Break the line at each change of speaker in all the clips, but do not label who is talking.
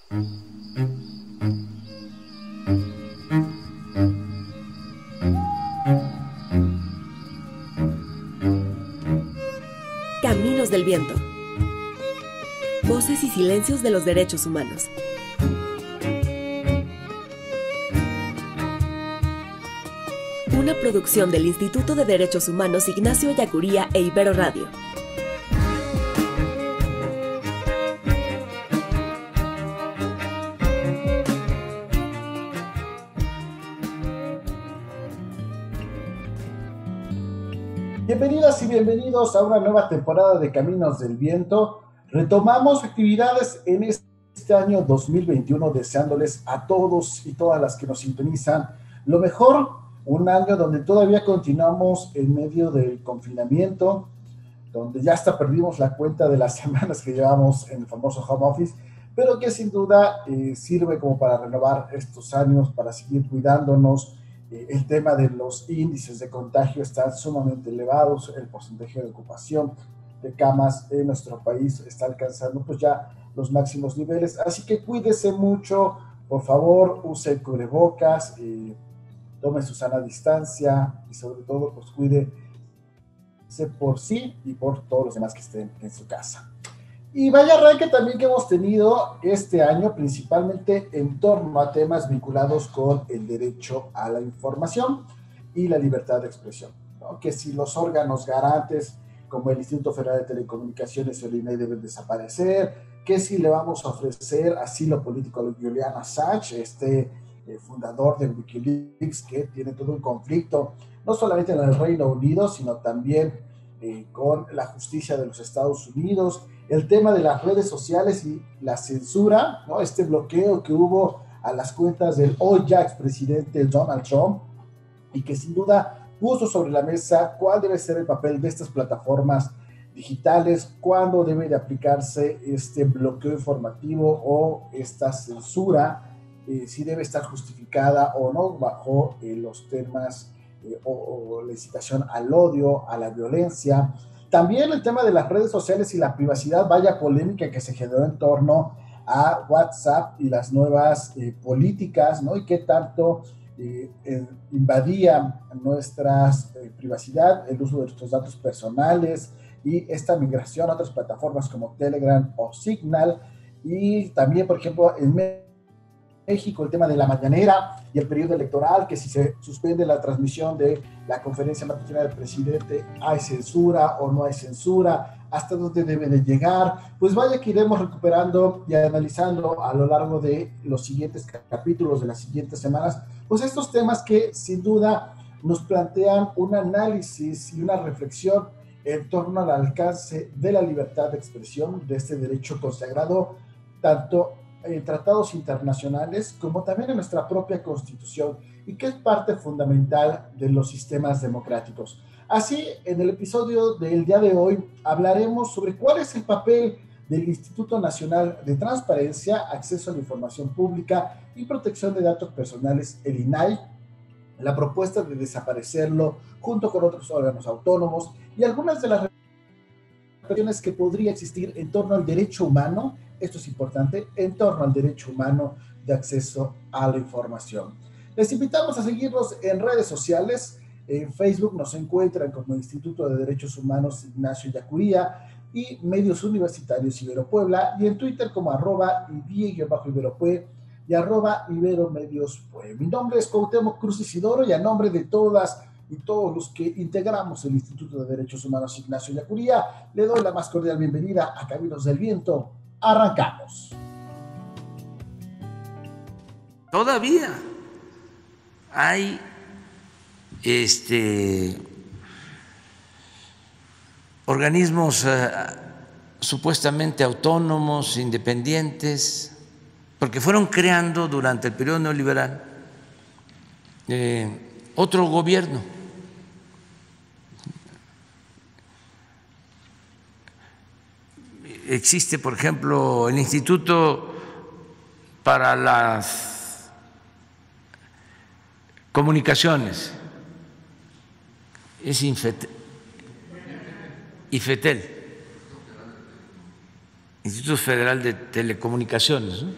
Caminos del Viento. Voces y silencios de los derechos humanos. Una producción del Instituto de Derechos Humanos Ignacio Ellacuría e Ibero Radio.
Bienvenidas y bienvenidos a una nueva temporada de Caminos del Viento. Retomamos actividades en este año 2021, deseándoles a todos y todas las que nos sintonizan lo mejor. Un año donde todavía continuamos en medio del confinamiento, donde ya hasta perdimos la cuenta de las semanas que llevamos en el famoso home office, pero que sin duda sirve como para renovar estos años, para seguir cuidándonos. El tema de los índices de contagio están sumamente elevados, el porcentaje de ocupación de camas en nuestro país está alcanzando pues ya los máximos niveles, así que cuídese mucho, por favor, use cubrebocas, tome su sana distancia y sobre todo pues cuídese por sí y por todos los demás que estén en su casa. Y vaya arranque también que hemos tenido este año, principalmente en torno a temas vinculados con el derecho a la información y la libertad de expresión, ¿no? Que si los órganos garantes como el Instituto Federal de Telecomunicaciones o el INAI deben desaparecer, que si le vamos a ofrecer asilo político a Julian Assange, fundador de Wikileaks, que tiene todo un conflicto, no solamente en el Reino Unido, sino también con la justicia de los Estados Unidos, el tema de las redes sociales y la censura, ¿no? Este bloqueo que hubo a las cuentas del hoy ya expresidente Donald Trump, y que sin duda puso sobre la mesa cuál debe ser el papel de estas plataformas digitales, cuándo debe de aplicarse este bloqueo informativo o esta censura, si debe estar justificada o no bajo los temas o la incitación al odio, a la violencia. También el tema de las redes sociales y la privacidad, vaya polémica que se generó en torno a WhatsApp y las nuevas políticas, ¿no? Y qué tanto invadía nuestra privacidad, el uso de nuestros datos personales y esta migración a otras plataformas como Telegram o Signal. Y también, por ejemplo, en México, el tema de la mañanera y el periodo electoral, que si se suspende la transmisión de la conferencia matutina del presidente, ¿hay censura o no hay censura? ¿Hasta dónde debe de llegar? Pues vaya que iremos recuperando y analizando a lo largo de los siguientes capítulos de las siguientes semanas, pues estos temas que sin duda nos plantean un análisis y una reflexión en torno al alcance de la libertad de expresión, de este derecho consagrado tanto en tratados internacionales como también en nuestra propia Constitución, y que es parte fundamental de los sistemas democráticos. Así, en el episodio del día de hoy hablaremos sobre cuál es el papel del Instituto Nacional de Transparencia, Acceso a la Información Pública y Protección de Datos Personales, el INAI, la propuesta de desaparecerlo junto con otros órganos autónomos y algunas de las reflexiones que podría existir en torno al derecho humano, esto es importante, en torno al derecho humano de acceso a la información. Les invitamos a seguirnos en redes sociales. En Facebook nos encuentran como Instituto de Derechos Humanos Ignacio Ellacuría y Medios Universitarios Ibero Puebla, y en Twitter como @ibie_iberopue y @iberomedios.pue. Mi nombre es Cuauhtémoc Cruz Isidoro, y a nombre de todas y todos los que integramos el Instituto de Derechos Humanos Ignacio Ellacuría, le doy la más cordial bienvenida a Caminos del Viento. Arrancamos.
Todavía hay organismos supuestamente autónomos, independientes, porque fueron creando durante el periodo neoliberal otro gobierno. Existe, por ejemplo, el Instituto para las Comunicaciones, es IFETEL, Instituto Federal de Telecomunicaciones, ¿no?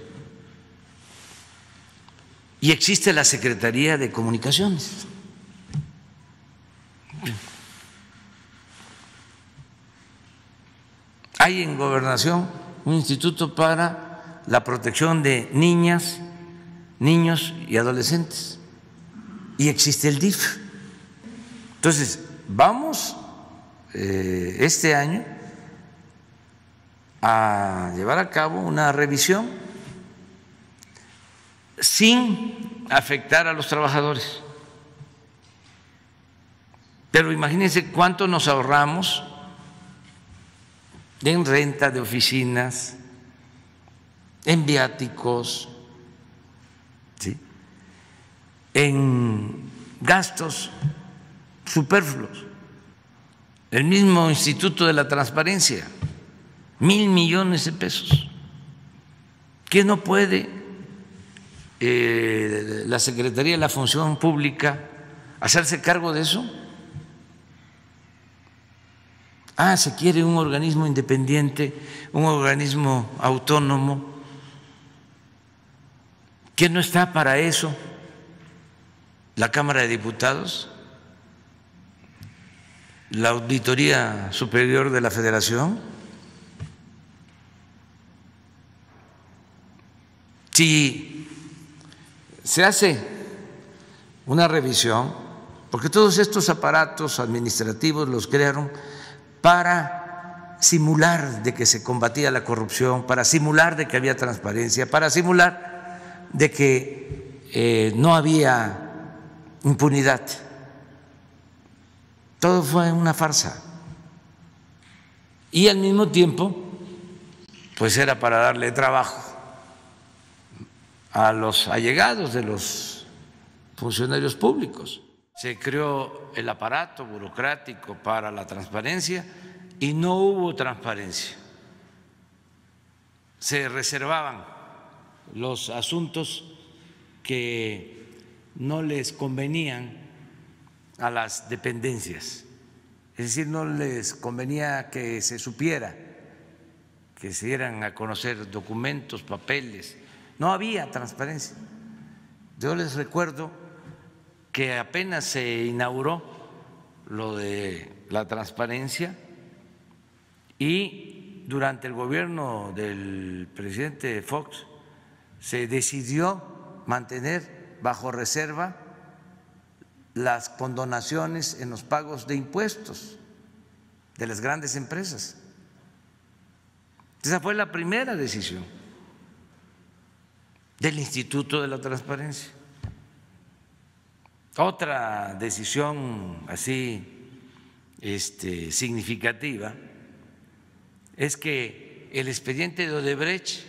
Y existe la Secretaría de Comunicaciones. Hay en Gobernación un instituto para la protección de niñas, niños y adolescentes. Y existe el DIF. Entonces, vamos este año a llevar a cabo una revisión sin afectar a los trabajadores. Pero imagínense cuánto nos ahorramos en renta de oficinas, en viáticos, ¿sí?, en gastos superfluos. El mismo Instituto de la Transparencia, 1,000 millones de pesos. ¿Qué no puede la Secretaría de la Función Pública hacerse cargo de eso? Se quiere un organismo independiente, un organismo autónomo. ¿Qué no está para eso la Cámara de Diputados? ¿La Auditoría Superior de la Federación? Si se hace una revisión, porque todos estos aparatos administrativos los crearon para simular de que se combatía la corrupción, para simular de que había transparencia, para simular de que no había impunidad. Todo fue una farsa. Y al mismo tiempo, pues era para darle trabajo a los allegados de los funcionarios públicos. Se creó el aparato burocrático para la transparencia y no hubo transparencia. Se reservaban los asuntos que no les convenían a las dependencias, es decir, no les convenía que se supiera, que se dieran a conocer documentos, papeles. No había transparencia. Yo les recuerdo que apenas se inauguró lo de la transparencia y durante el gobierno del presidente Fox se decidió mantener bajo reserva las condonaciones en los pagos de impuestos de las grandes empresas. Esa fue la primera decisión del Instituto de la Transparencia. Otra decisión así significativa es que el expediente de Odebrecht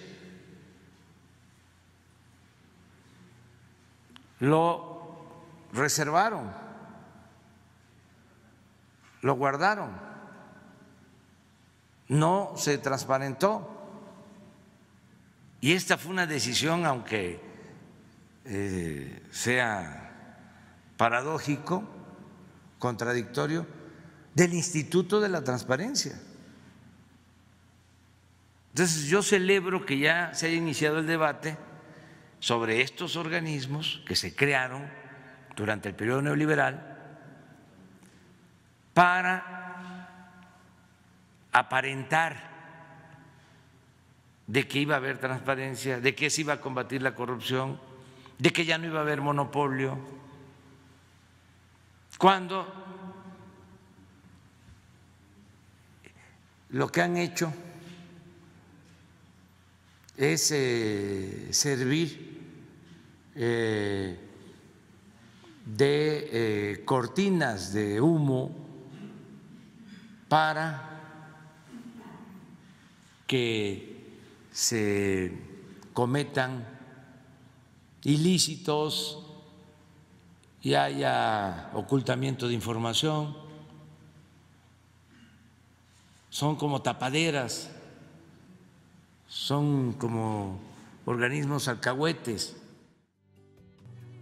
lo reservaron, lo guardaron, no se transparentó. Y esta fue una decisión, aunque sea paradójico, contradictorio, del Instituto de la Transparencia. Entonces yo celebro que ya se haya iniciado el debate sobre estos organismos que se crearon durante el periodo neoliberal para aparentar de que iba a haber transparencia, de que se iba a combatir la corrupción, de que ya no iba a haber monopolio, cuando lo que han hecho es servir de cortinas de humo para que se cometan ilícitos y haya ocultamiento de información. Son como tapaderas, son como organismos alcahuetes.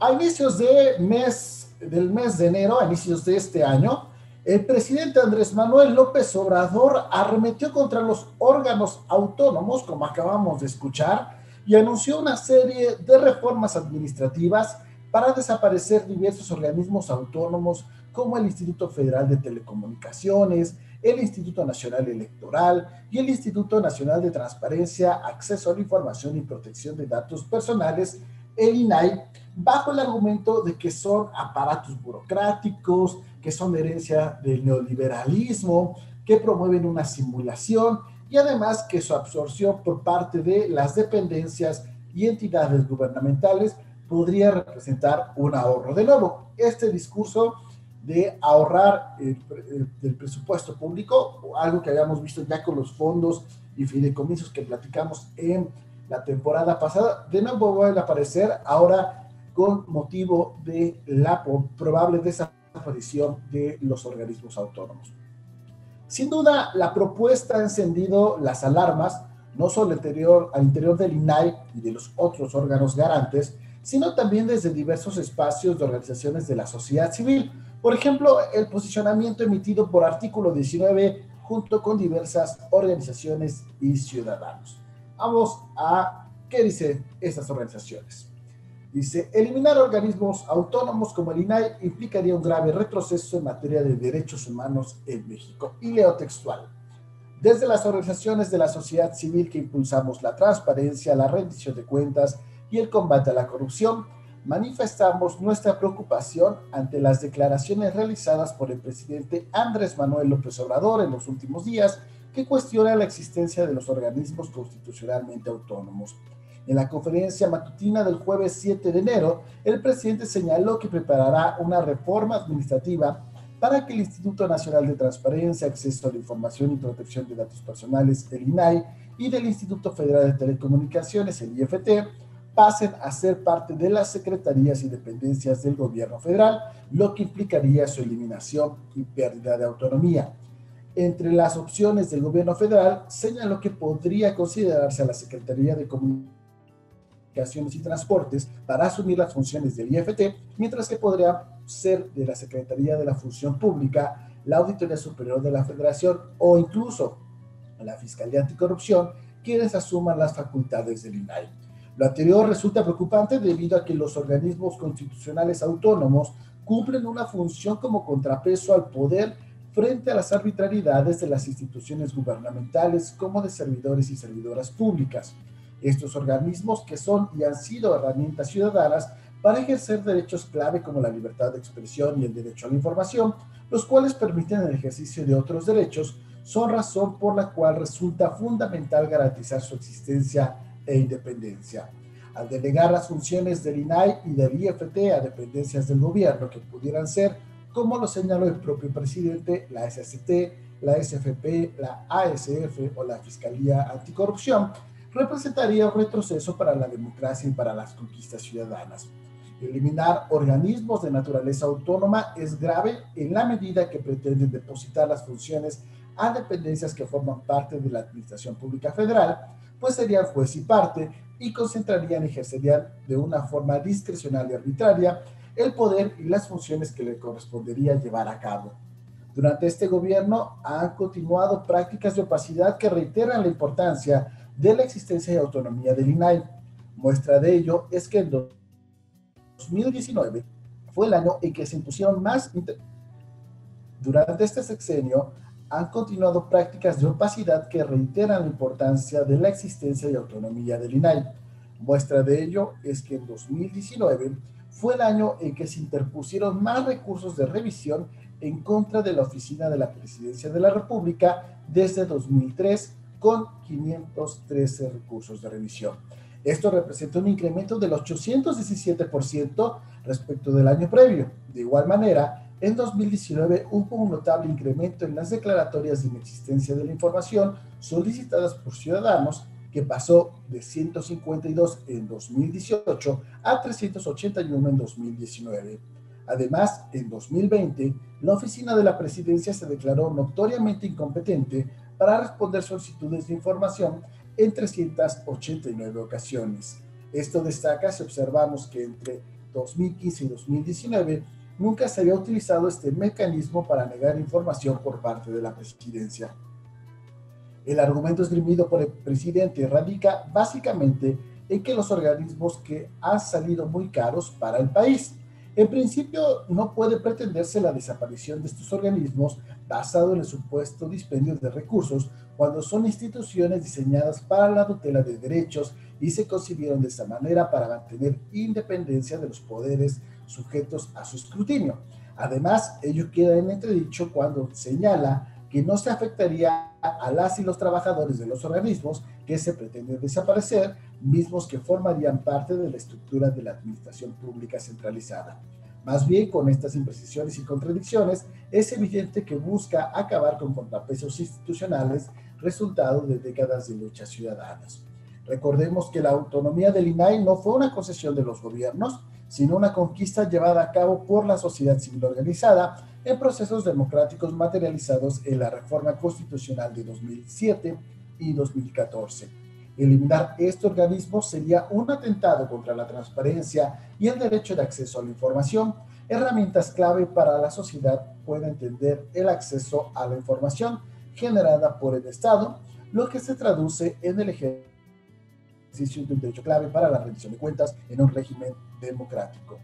A inicios del mes de enero, a inicios de este año, el presidente Andrés Manuel López Obrador arremetió contra los órganos autónomos, como acabamos de escuchar, y anunció una serie de reformas administrativas para desaparecer diversos organismos autónomos como el Instituto Federal de Telecomunicaciones, el Instituto Nacional Electoral y el Instituto Nacional de Transparencia, Acceso a la Información y Protección de Datos Personales, el INAI, bajo el argumento de que son aparatos burocráticos, que son herencia del neoliberalismo, que promueven una simulación y además que su absorción por parte de las dependencias y entidades gubernamentales podría representar un ahorro. De nuevo, este discurso de ahorrar del presupuesto público, algo que habíamos visto ya con los fondos y fideicomisos que platicamos en la temporada pasada, de nuevo vuelve a aparecer ahora con motivo de la probable desaparición de los organismos autónomos. Sin duda, la propuesta ha encendido las alarmas, no solo al interior del INAI y de los otros órganos garantes, sino también desde diversos espacios de organizaciones de la sociedad civil. Por ejemplo, el posicionamiento emitido por Artículo 19 junto con diversas organizaciones y ciudadanos. Vamos a qué dicen estas organizaciones. Dice, eliminar organismos autónomos como el INAI implicaría un grave retroceso en materia de derechos humanos en México. Y leo textual. Desde las organizaciones de la sociedad civil que impulsamos la transparencia, la rendición de cuentas y el combate a la corrupción, manifestamos nuestra preocupación ante las declaraciones realizadas por el presidente Andrés Manuel López Obrador en los últimos días que cuestiona la existencia de los organismos constitucionalmente autónomos. En la conferencia matutina del jueves 7 de enero, el presidente señaló que preparará una reforma administrativa para que el Instituto Nacional de Transparencia, Acceso a la Información y Protección de Datos Personales, el INAI, y del Instituto Federal de Telecomunicaciones, el IFT, pasen a ser parte de las secretarías y dependencias del gobierno federal, lo que implicaría su eliminación y pérdida de autonomía. Entre las opciones del gobierno federal, señaló que podría considerarse a la Secretaría de Comunicaciones y Transportes para asumir las funciones del IFT, mientras que podría ser de la Secretaría de la Función Pública, la Auditoría Superior de la Federación o incluso la Fiscalía Anticorrupción, quienes asuman las facultades del INAI. Lo anterior resulta preocupante debido a que los organismos constitucionales autónomos cumplen una función como contrapeso al poder frente a las arbitrariedades de las instituciones gubernamentales como de servidores y servidoras públicas. Estos organismos que son y han sido herramientas ciudadanas para ejercer derechos clave como la libertad de expresión y el derecho a la información, los cuales permiten el ejercicio de otros derechos, son razón por la cual resulta fundamental garantizar su existencia e independencia. Al delegar las funciones del INAI y del IFT a dependencias del gobierno que pudieran ser, como lo señaló el propio presidente, la SST, la SFP, la ASF o la Fiscalía Anticorrupción, representaría un retroceso para la democracia y para las conquistas ciudadanas. Eliminar organismos de naturaleza autónoma es grave en la medida que pretenden depositar las funciones a dependencias que forman parte de la Administración Pública Federal, pues serían juez y parte y concentrarían y ejercerían de una forma discrecional y arbitraria el poder y las funciones que le correspondería llevar a cabo. Durante este gobierno han continuado prácticas de opacidad que reiteran la importancia de la existencia y autonomía del INAI. Muestra de ello es que en 2019 fue el año en que se impusieron más. Durante este sexenio han continuado prácticas de opacidad que reiteran la importancia de la existencia y autonomía del INAI. Muestra de ello es que en 2019 fue el año en que se interpusieron más recursos de revisión en contra de la Oficina de la Presidencia de la República desde 2003, con 513 recursos de revisión. Esto representa un incremento del 817% respecto del año previo. De igual manera, en 2019 hubo un notable incremento en las declaratorias de inexistencia de la información solicitadas por ciudadanos, que pasó de 152 en 2018 a 381 en 2019. Además, en 2020, la Oficina de la Presidencia se declaró notoriamente incompetente para responder solicitudes de información en 389 ocasiones. Esto destaca si observamos que entre 2015 y 2019 nunca se había utilizado este mecanismo para negar información por parte de la presidencia. El argumento esgrimido por el presidente radica básicamente en que los organismos que han salido muy caros para el país. En principio, no puede pretenderse la desaparición de estos organismos basado en el supuesto dispendio de recursos cuando son instituciones diseñadas para la tutela de derechos y se concibieron de esa manera para mantener independencia de los poderes sujetos a su escrutinio. Además, ello queda en entredicho cuando señala que no se afectaría a las y los trabajadores de los organismos que se pretenden desaparecer, mismos que formarían parte de la estructura de la administración pública centralizada. Más bien, con estas imprecisiones y contradicciones, es evidente que busca acabar con contrapesos institucionales resultado de décadas de luchas ciudadanas. Recordemos que la autonomía del INAI no fue una concesión de los gobiernos, sino una conquista llevada a cabo por la sociedad civil organizada en procesos democráticos materializados en la reforma constitucional de 2007 y 2014. Eliminar este organismo sería un atentado contra la transparencia y el derecho de acceso a la información, herramientas clave para la sociedad pueda entender el acceso a la información generada por el Estado, lo que se traduce en el ejercicio de un derecho clave para la rendición de cuentas en un régimen democrático.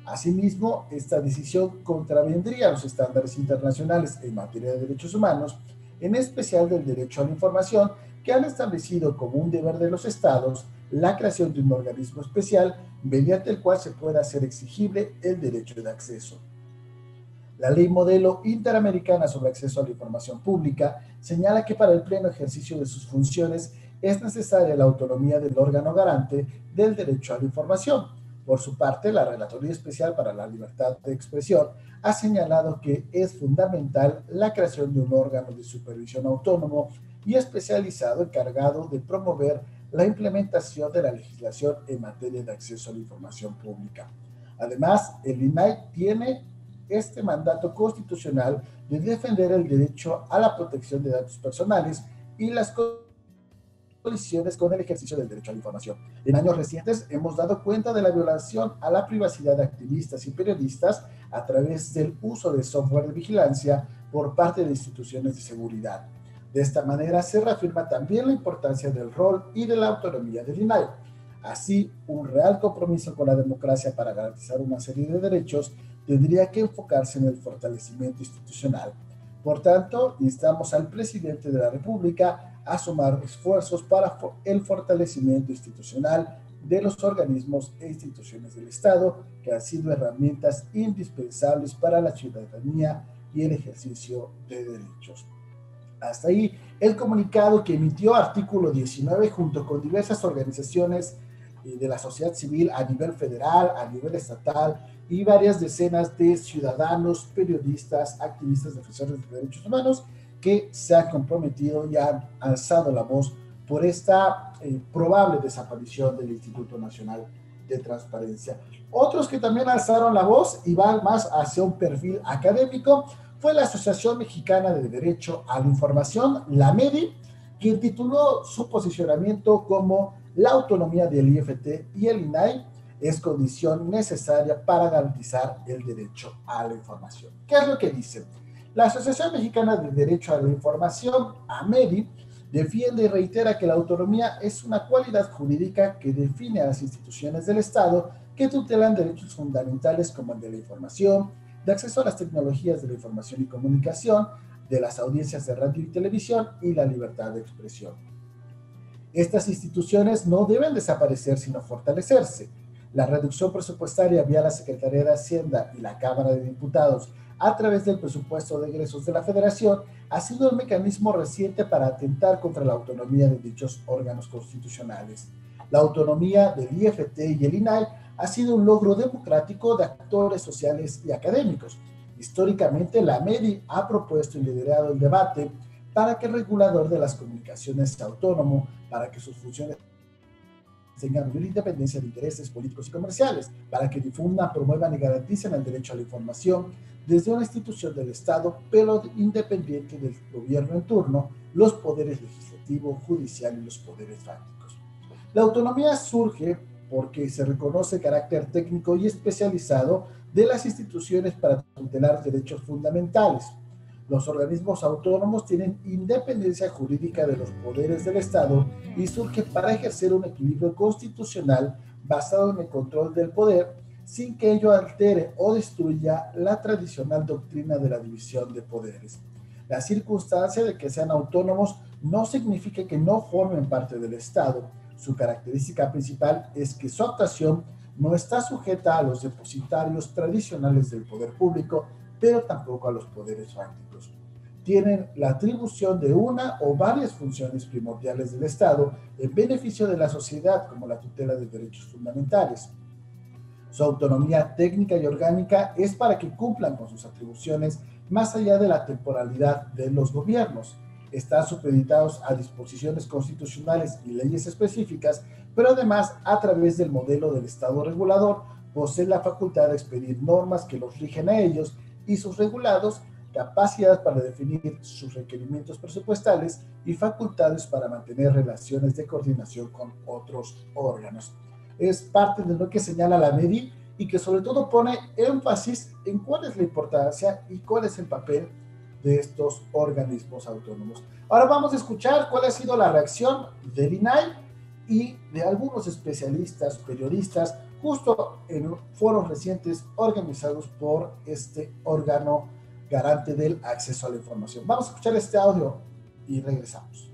Asimismo, esta decisión contravendría los estándares internacionales en materia de derechos humanos, en especial del derecho a la información, que han establecido como un deber de los estados la creación de un organismo especial mediante el cual se pueda hacer exigible el derecho de acceso. La Ley Modelo Interamericana sobre Acceso a la Información Pública señala que para el pleno ejercicio de sus funciones es necesaria la autonomía del órgano garante del derecho a la información. Por su parte, la Relatoría Especial para la Libertad de Expresión ha señalado que es fundamental la creación de un órgano de supervisión autónomo y especializado encargado de promover la implementación de la legislación en materia de acceso a la información pública. Además, el INAI tiene este mandato constitucional de defender el derecho a la protección de datos personales y las colisiones con el ejercicio del derecho a la información. En años recientes hemos dado cuenta de la violación a la privacidad de activistas y periodistas a través del uso de software de vigilancia por parte de instituciones de seguridad. De esta manera se reafirma también la importancia del rol y de la autonomía del INAI. Así, un real compromiso con la democracia para garantizar una serie de derechos tendría que enfocarse en el fortalecimiento institucional. Por tanto, instamos al presidente de la República a sumar esfuerzos para el fortalecimiento institucional de los organismos e instituciones del Estado que han sido herramientas indispensables para la ciudadanía y el ejercicio de derechos. Hasta ahí el comunicado que emitió Artículo 19 junto con diversas organizaciones de la sociedad civil a nivel federal, a nivel estatal y varias decenas de ciudadanos, periodistas, activistas, defensores de derechos humanos que se han comprometido y han alzado la voz por esta probable desaparición del Instituto Nacional de Transparencia. Otros que también alzaron la voz y van más hacia un perfil académico fue la Asociación Mexicana de Derecho a la Información, la MEDI, quien tituló su posicionamiento como la autonomía del IFT y el INAI es condición necesaria para garantizar el derecho a la información. ¿Qué es lo que dice? La Asociación Mexicana de Derecho a la Información, AMEDI, defiende y reitera que la autonomía es una cualidad jurídica que define a las instituciones del Estado que tutelan derechos fundamentales como el de la información, de acceso a las tecnologías de la información y comunicación, de las audiencias de radio y televisión y la libertad de expresión. Estas instituciones no deben desaparecer sino fortalecerse. La reducción presupuestaria vía la Secretaría de Hacienda y la Cámara de Diputados a través del presupuesto de egresos de la Federación ha sido el mecanismo reciente para atentar contra la autonomía de dichos órganos constitucionales. La autonomía del IFT y el INAI ha sido un logro democrático de actores sociales y académicos. Históricamente, la MEDI ha propuesto y liderado el debate para que el regulador de las comunicaciones sea autónomo, para que sus funciones tengan mayor independencia de intereses políticos y comerciales, para que difundan, promuevan y garanticen el derecho a la información desde una institución del Estado, pero independiente del gobierno en turno, los poderes legislativo, judicial y los poderes fácticos. La autonomía surge porque se reconoce el carácter técnico y especializado de las instituciones para tutelar derechos fundamentales. Los organismos autónomos tienen independencia jurídica de los poderes del Estado y surgen para ejercer un equilibrio constitucional basado en el control del poder, sin que ello altere o destruya la tradicional doctrina de la división de poderes. La circunstancia de que sean autónomos no significa que no formen parte del Estado. Su característica principal es que su actuación no está sujeta a los depositarios tradicionales del poder público, pero tampoco a los poderes fácticos. Tienen la atribución de una o varias funciones primordiales del Estado en beneficio de la sociedad, como la tutela de derechos fundamentales. Su autonomía técnica y orgánica es para que cumplan con sus atribuciones más allá de la temporalidad de los gobiernos. Están supeditados a disposiciones constitucionales y leyes específicas, pero además, a través del modelo del Estado regulador, poseen la facultad de expedir normas que los rigen a ellos y sus regulados, capacidad para definir sus requerimientos presupuestales y facultades para mantener relaciones de coordinación con otros órganos. Es parte de lo que señala la MEDI y que sobre todo pone énfasis en cuál es la importancia y cuál es el papel de estos organismos autónomos. Ahora vamos a escuchar cuál ha sido la reacción del INAI y de algunos especialistas, periodistas, justo en foros recientes organizados por este órgano garante del acceso a la información. Vamos a escuchar este audio y regresamos.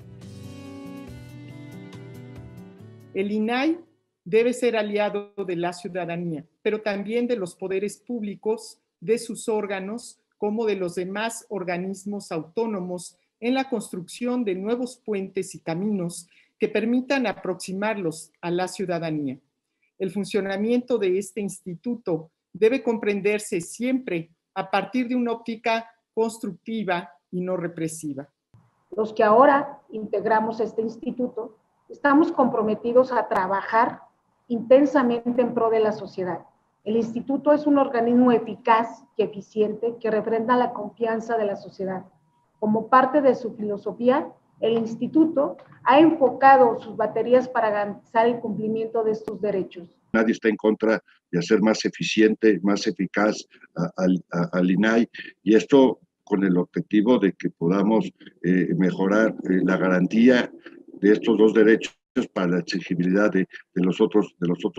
El INAI debe ser aliado de la ciudadanía, pero también de los poderes públicos, de sus órganos, como de los demás organismos autónomos en la construcción de nuevos puentes y caminos que permitan aproximarlos a la ciudadanía. El funcionamiento de este instituto debe comprenderse siempre a partir de una óptica constructiva y no represiva.
Los que ahora integramos este instituto estamos comprometidos a trabajar intensamente en pro de la sociedad. El instituto es un organismo eficaz y eficiente que refrenda la confianza de la sociedad. Como parte de su filosofía, el instituto ha enfocado sus baterías para garantizar el cumplimiento de estos derechos.
Nadie está en contra de hacer más eficiente, más eficaz al INAI, y esto con el objetivo de que podamos mejorar la garantía de estos dos derechos para la exigibilidad de los otros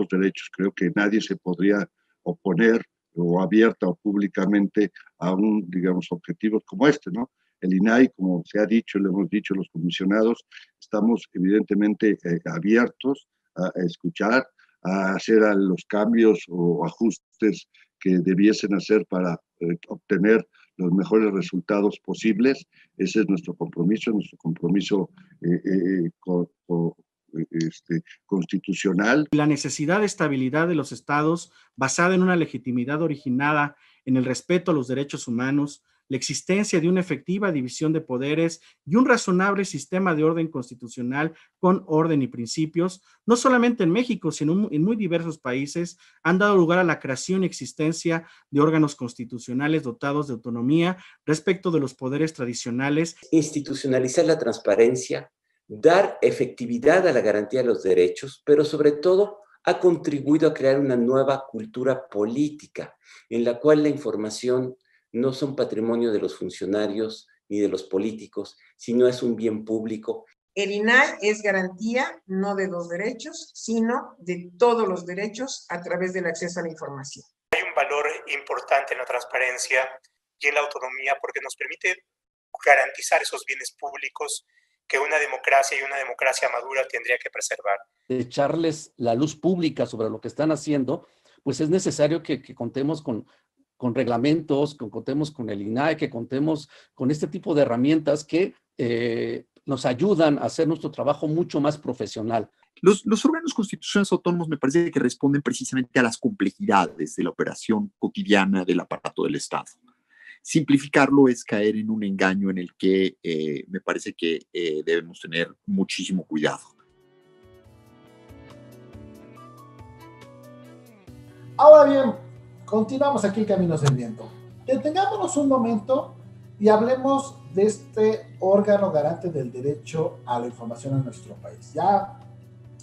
derechos. Creo que nadie se podría oponer o abierta o públicamente a objetivos como este, ¿no? El INAI, como se ha dicho, lo hemos dicho los comisionados, estamos evidentemente abiertos a escuchar, a hacer los cambios o ajustes que debiesen hacer para obtener los mejores resultados posibles. Ese es nuestro compromiso constitucional.
La necesidad de estabilidad de los estados basada en una legitimidad originada en el respeto a los derechos humanos, la existencia de una efectiva división de poderes y un razonable sistema de orden constitucional con orden y principios, no solamente en México, sino en muy diversos países, han dado lugar a la creación y existencia de órganos constitucionales dotados de autonomía respecto de los poderes tradicionales.
Institucionalizar la transparencia, dar efectividad a la garantía de los derechos, pero sobre todo ha contribuido a crear una nueva cultura política en la cual la información no son patrimonio de los funcionarios ni de los políticos, sino es un bien público.
El INAI es garantía no de dos derechos, sino de todos los derechos a través del acceso a la información.
Hay un valor importante en la transparencia y en la autonomía porque nos permite garantizar esos bienes públicos que una democracia y una democracia madura tendría que preservar.
Echarles la luz pública sobre lo que están haciendo, pues es necesario que contemos con reglamentos, que contemos con el INAI, que contemos con este tipo de herramientas que nos ayudan a hacer nuestro trabajo mucho más profesional.
Los órganos constitucionales autónomos me parece que responden precisamente a las complejidades de la operación cotidiana del aparato del Estado. Simplificarlo es caer en un engaño en el que me parece que debemos tener muchísimo cuidado.
Ahora bien, continuamos aquí en Caminos del Viento. Detengámonos un momento y hablemos de este órgano garante del derecho a la información en nuestro país. Ya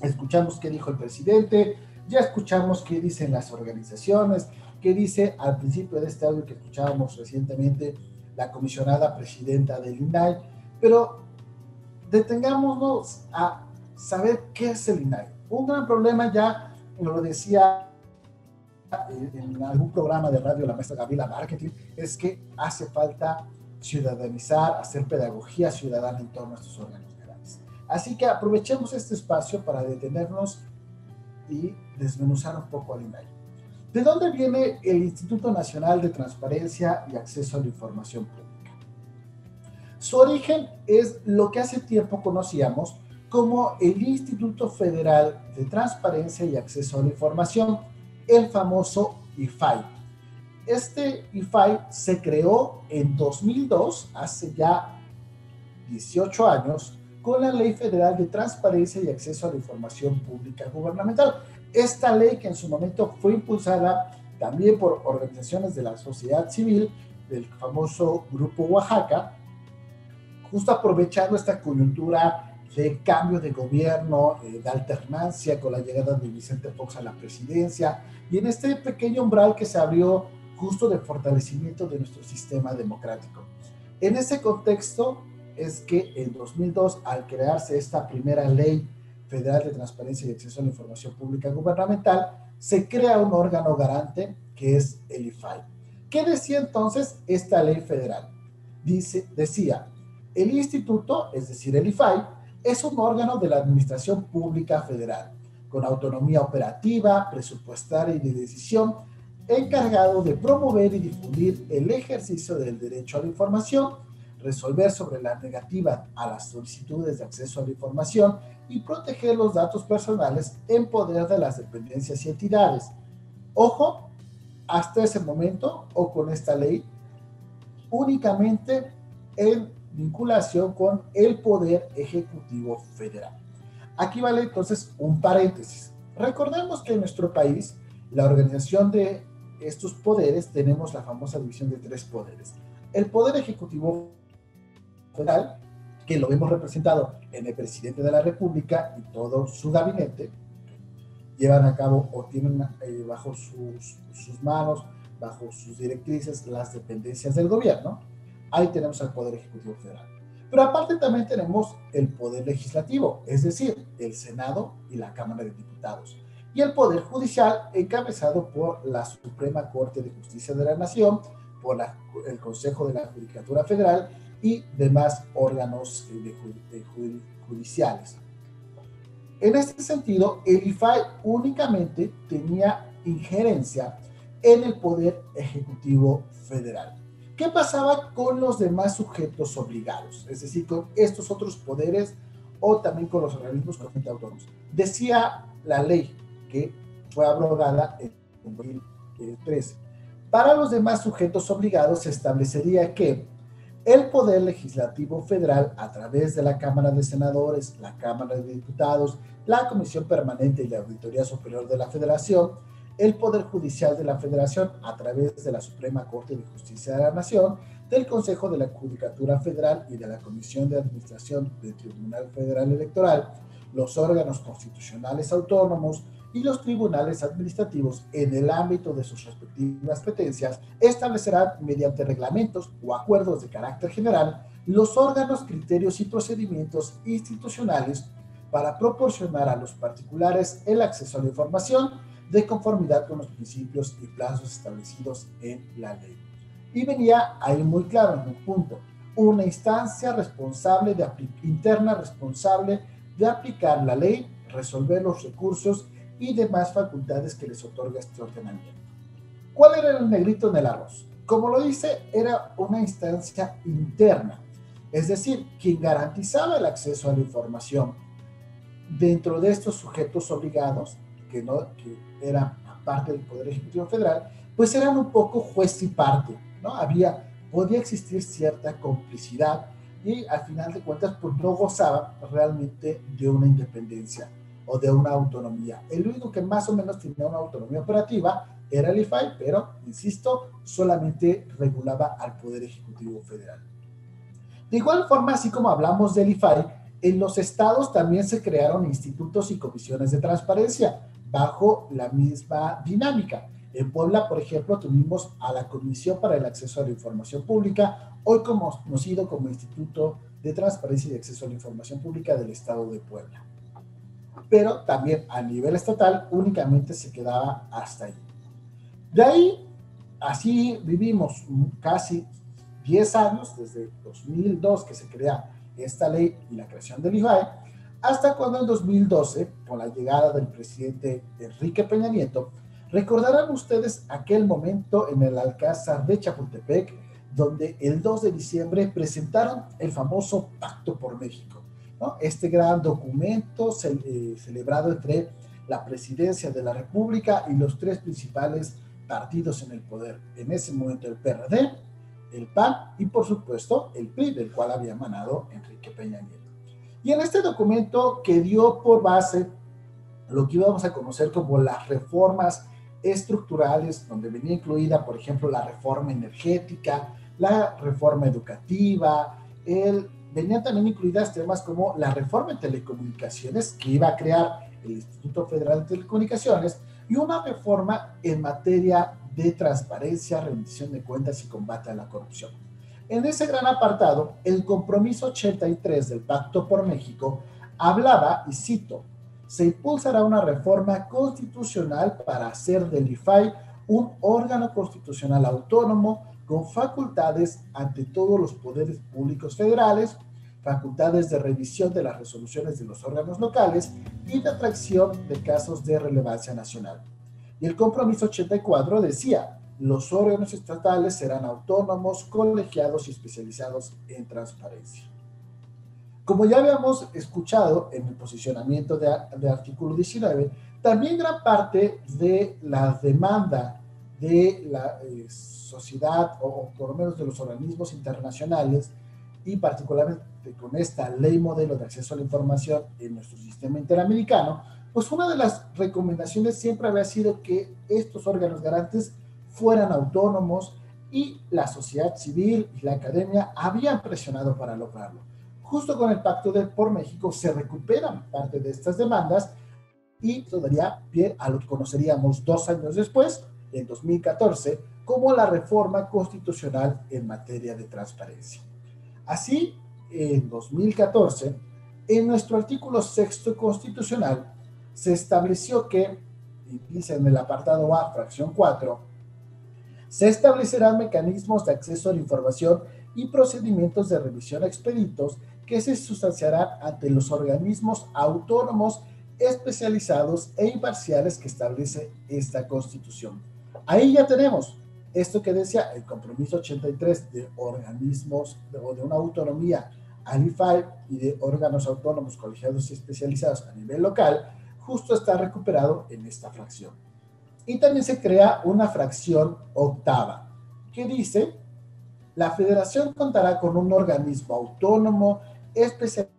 escuchamos qué dijo el presidente, ya escuchamos qué dicen las organizaciones, qué dice al principio de este audio que escuchábamos recientemente la comisionada presidenta del INAI, pero detengámonos a saber qué es el INAI. Un gran problema, ya lo decía en algún programa de radio la maestra Gabriela Marketing, es que hace falta ciudadanizar, hacer pedagogía ciudadana en torno a estos órganos legales. Así que aprovechemos este espacio para detenernos y desmenuzar un poco al INAI. ¿De dónde viene el Instituto Nacional de Transparencia y Acceso a la Información Pública? Su origen es lo que hace tiempo conocíamos como el Instituto Federal de Transparencia y Acceso a la Información, el famoso IFAI. Este IFAI se creó en 2002, hace ya 18 años, con la Ley Federal de Transparencia y Acceso a la Información Pública Gubernamental. Esta ley, que en su momento fue impulsada también por organizaciones de la sociedad civil, del famoso Grupo Oaxaca, justo aprovechando esta coyuntura de cambio de gobierno, de alternancia con la llegada de Vicente Fox a la presidencia, y en este pequeño umbral que se abrió justo de fortalecimiento de nuestro sistema democrático. En ese contexto es que en 2002, al crearse esta primera ley federal de transparencia y acceso a la información pública gubernamental, se crea un órgano garante que es el IFAI. ¿Qué decía entonces esta ley federal? Decía, el instituto, es decir, el IFAI, es un órgano de la Administración Pública Federal, con autonomía operativa, presupuestaria y de decisión, encargado de promover y difundir el ejercicio del derecho a la información, resolver sobre la negativa a las solicitudes de acceso a la información y proteger los datos personales en poder de las dependencias y entidades. Ojo, hasta ese momento o con esta ley, únicamente en vinculación con el Poder Ejecutivo Federal. Aquí vale entonces un paréntesis. Recordemos que en nuestro país, la organización de estos poderes, tenemos la famosa división de 3 poderes. El Poder Ejecutivo Federal, que lo hemos representado en el presidente de la República y todo su gabinete, llevan a cabo o tienen bajo sus manos, bajo sus directrices, las dependencias del gobierno. Ahí tenemos al Poder Ejecutivo Federal. Pero aparte también tenemos el Poder Legislativo, es decir, el Senado y la Cámara de Diputados. Y el Poder Judicial, encabezado por la Suprema Corte de Justicia de la Nación, por el Consejo de la Judicatura Federal y demás órganos judiciales. En este sentido, el IFAI únicamente tenía injerencia en el Poder Ejecutivo Federal. ¿Qué pasaba con los demás sujetos obligados? Es decir, con estos otros poderes o también con los organismos autónomos. Decía la ley que fue abrogada en 2013. Para los demás sujetos obligados se establecería que el Poder Legislativo Federal, a través de la Cámara de Senadores, la Cámara de Diputados, la Comisión Permanente y la Auditoría Superior de la Federación, el Poder Judicial de la Federación, a través de la Suprema Corte de Justicia de la Nación, del Consejo de la Judicatura Federal y de la Comisión de Administración del Tribunal Federal Electoral, los órganos constitucionales autónomos y los tribunales administrativos en el ámbito de sus respectivas competencias establecerán mediante reglamentos o acuerdos de carácter general los órganos, criterios y procedimientos institucionales para proporcionar a los particulares el acceso a la información de conformidad con los principios y plazos establecidos en la ley. Y venía ahí muy claro en un punto, una instancia responsable interna responsable de aplicar la ley, resolver los recursos y demás facultades que les otorga este ordenamiento. ¿Cuál era el negrito en el arroz? Como lo dice, era una instancia interna, es decir, quien garantizaba el acceso a la información dentro de estos sujetos obligados, que eran parte del Poder Ejecutivo Federal, pues eran un poco juez y parte, ¿no? Podía existir cierta complicidad y al final de cuentas pues no gozaba realmente de una independencia o de una autonomía. El único que más o menos tenía una autonomía operativa era el IFAI, pero, insisto, solamente regulaba al Poder Ejecutivo Federal. De igual forma, así como hablamos del IFAI, en los estados también se crearon institutos y comisiones de transparencia bajo la misma dinámica. En Puebla, por ejemplo, tuvimos a la Comisión para el Acceso a la Información Pública, hoy conocido como Instituto de Transparencia y Acceso a la Información Pública del Estado de Puebla. Pero también a nivel estatal únicamente se quedaba hasta ahí. De ahí, así vivimos casi 10 años, desde 2002 que se crea esta ley y la creación del IFAE, hasta cuando en 2012, con la llegada del presidente Enrique Peña Nieto, recordarán ustedes aquel momento en el Alcázar de Chapultepec, donde el 2 de diciembre presentaron el famoso Pacto por México, ¿no? Este gran documento celebrado entre la presidencia de la República y los tres principales partidos en el poder. En ese momento el PRD, el PAN y por supuesto el PRI, del cual había emanado Enrique Peña Nieto. Y en este documento que dio por base lo que íbamos a conocer como las reformas estructurales, donde venía incluida, por ejemplo, la reforma energética, la reforma educativa, venían también incluidas temas como la reforma en telecomunicaciones, que iba a crear el Instituto Federal de Telecomunicaciones, y una reforma en materia de transparencia, rendición de cuentas y combate a la corrupción. En ese gran apartado, el compromiso 83 del Pacto por México hablaba, y cito, se impulsará una reforma constitucional para hacer del IFAE un órgano constitucional autónomo con facultades ante todos los poderes públicos federales, facultades de revisión de las resoluciones de los órganos locales y de atracción de casos de relevancia nacional. Y el compromiso 84 decía, los órganos estatales serán autónomos, colegiados y especializados en transparencia. Como ya habíamos escuchado en el posicionamiento de artículo 19, también gran parte de la demanda de la sociedad, o por lo menos de los organismos internacionales, y particularmente con esta ley modelo de acceso a la información en nuestro sistema interamericano, pues una de las recomendaciones siempre había sido que estos órganos garantes fueran autónomos, y la sociedad civil y la academia habían presionado para lograrlo. Justo con el Pacto por México se recuperan parte de estas demandas, y esto daría pie a lo que conoceríamos 2 años después, en 2014, como la reforma constitucional en materia de transparencia. Así, en 2014, en nuestro artículo 6 constitucional, se estableció que, y dice en el apartado A, fracción 4, se establecerán mecanismos de acceso a la información y procedimientos de revisión expeditos que se sustanciarán ante los organismos autónomos, especializados e imparciales que establece esta Constitución. Ahí ya tenemos esto que decía el compromiso 83 de organismos o de una autonomía al IFAE y de órganos autónomos, colegiados y especializados a nivel local, justo está recuperado en esta fracción. Y también se crea una fracción octava que dice: la federación contará con un organismo autónomo, especializado,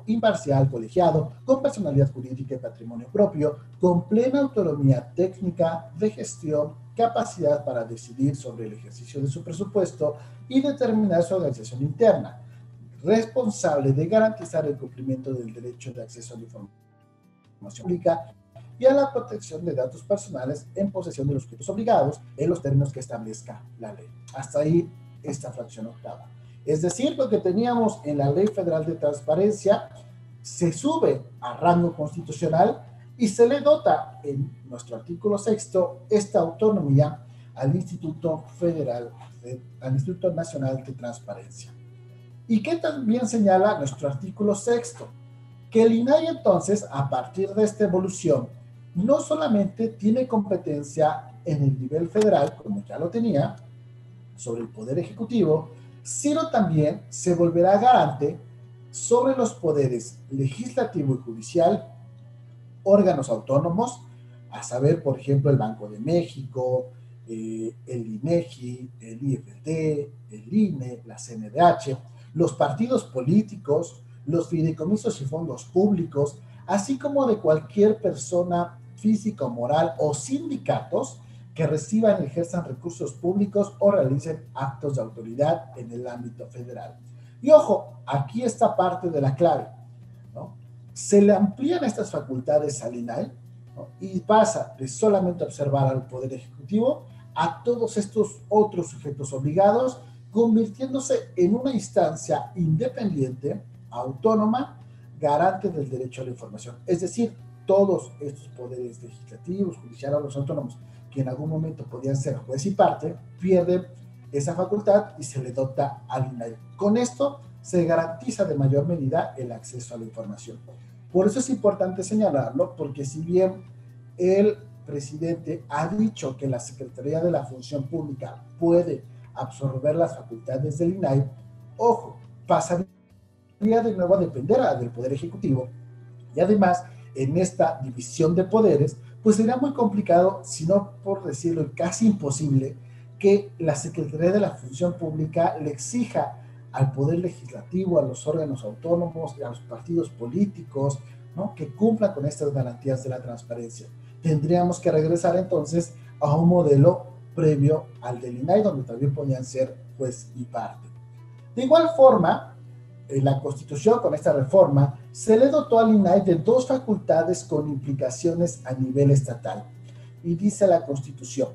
imparcial, colegiado, con personalidad jurídica y patrimonio propio, con plena autonomía técnica, de gestión, capacidad para decidir sobre el ejercicio de su presupuesto y determinar su organización interna, responsable de garantizar el cumplimiento del derecho de acceso a la información pública y a la protección de datos personales en posesión de los sujetos obligados en los términos que establezca la ley. Hasta ahí esta fracción octava. Es decir, lo que teníamos en la Ley Federal de Transparencia se sube a rango constitucional y se le dota en nuestro artículo 6 esta autonomía al Instituto al Instituto Nacional de Transparencia. ¿Y qué también señala nuestro artículo 6? Que el INAI entonces, a partir de esta evolución, no solamente tiene competencia en el nivel federal, como ya lo tenía, sobre el Poder Ejecutivo, sino también se volverá garante sobre los poderes legislativo y judicial, órganos autónomos, a saber, por ejemplo, el Banco de México, el INEGI, el IFT, el INE, la CNDH, los partidos políticos, los fideicomisos y fondos públicos, así como de cualquier persona física o moral o sindicatos que reciban y ejerzan recursos públicos o realicen actos de autoridad en el ámbito federal. Y ojo, aquí está parte de la clave, ¿no? Se le amplían estas facultades al INAI ¿no? Y pasa de solamente observar al Poder Ejecutivo a todos estos otros sujetos obligados, convirtiéndose en una instancia independiente, autónoma, garante del derecho a la información. Es decir, todos estos poderes legislativos, judiciales, los autónomos, que en algún momento podían ser juez y parte, pierden esa facultad y se le dota al INAI. Con esto se garantiza de mayor medida el acceso a la información. Por eso es importante señalarlo, porque si bien el presidente ha dicho que la Secretaría de la Función Pública puede absorber las facultades del INAI, ojo, pasaría de nuevo a depender del Poder Ejecutivo, y además en esta división de poderes pues sería muy complicado, si no por decirlo casi imposible, que la Secretaría de la Función Pública le exija al Poder Legislativo, a los órganos autónomos, a los partidos políticos, ¿no?, que cumplan con estas garantías de la transparencia. Tendríamos que regresar entonces a un modelo previo al del INAI, donde también podían ser juez y parte. De igual forma, la Constitución, con esta reforma, se le dotó al INAI de 2 facultades con implicaciones a nivel estatal. Y dice la Constitución,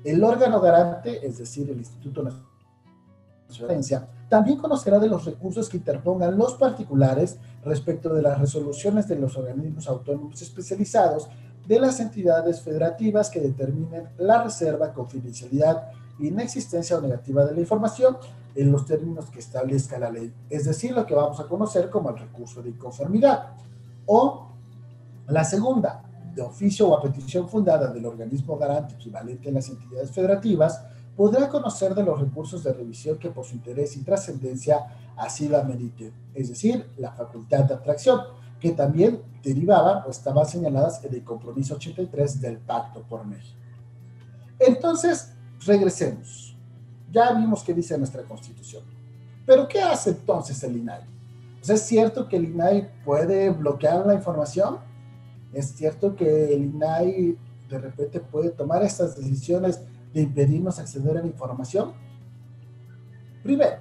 el órgano garante, es decir, el Instituto Nacional de Transparencia, también conocerá de los recursos que interpongan los particulares respecto de las resoluciones de los organismos autónomos especializados de las entidades federativas que determinen la reserva, confidencialidad, inexistencia o negativa de la información en los términos que establezca la ley, es decir, lo que vamos a conocer como el recurso de inconformidad. O la segunda, de oficio o a petición fundada del organismo garante equivalente en las entidades federativas, podrá conocer de los recursos de revisión que por su interés y trascendencia así lo amerite, es decir, la facultad de atracción, que también derivaban o estaban señaladas en el compromiso 83 del Pacto por México. Entonces, regresemos. Ya vimos qué dice nuestra Constitución. ¿Pero qué hace entonces el INAI? Pues es cierto que el INAI puede bloquear la información. Es cierto que el INAI de repente puede tomar estas decisiones de impedirnos acceder a la información. Primero,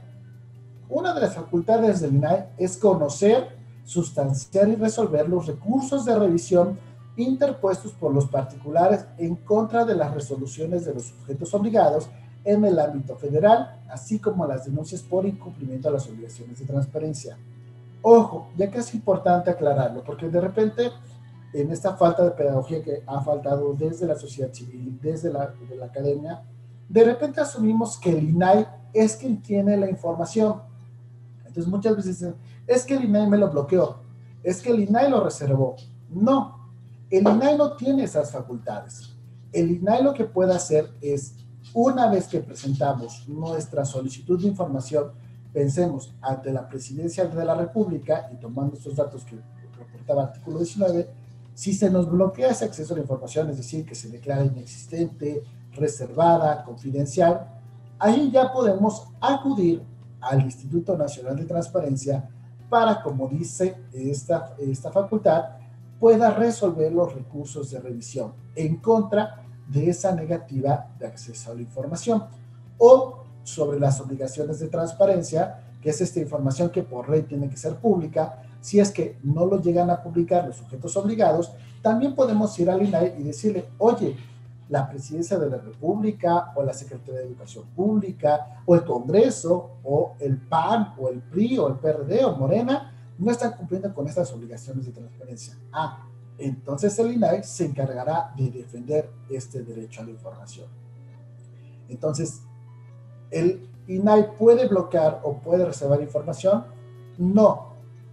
una de las facultades del INAI es conocer, sustanciar y resolver los recursos de revisión interpuestos por los particulares en contra de las resoluciones de los sujetos obligados en el ámbito federal, así como las denuncias por incumplimiento a las obligaciones de transparencia. Ojo, ya que es importante aclararlo, porque de repente en esta falta de pedagogía que ha faltado desde la sociedad civil, desde la academia, de repente asumimos que el INAI es quien tiene la información. Entonces muchas veces dicen, es que el INAI me lo bloqueó, es que el INAI lo reservó. No, el INAI no tiene esas facultades. El INAI lo que puede hacer es, una vez que presentamos nuestra solicitud de información, pensemos ante la Presidencia de la República y tomando estos datos que reportaba el artículo 19, si se nos bloquea ese acceso a la información, es decir, que se declara inexistente, reservada, confidencial, ahí ya podemos acudir al Instituto Nacional de Transparencia para, como dice esta facultad, pueda resolver los recursos de revisión en contra de esa negativa de acceso a la información, o sobre las obligaciones de transparencia, que es esta información que por ley tiene que ser pública. Si es que no lo llegan a publicar los sujetos obligados, también podemos ir al INAI y decirle, oye, la Presidencia de la República, o la Secretaría de Educación Pública, o el Congreso, o el PAN, o el PRI, o el PRD, o Morena, no están cumpliendo con estas obligaciones de transparencia. Entonces el INAI se encargará de defender este derecho a la información. Entonces, ¿el INAI puede bloquear o puede reservar información? No.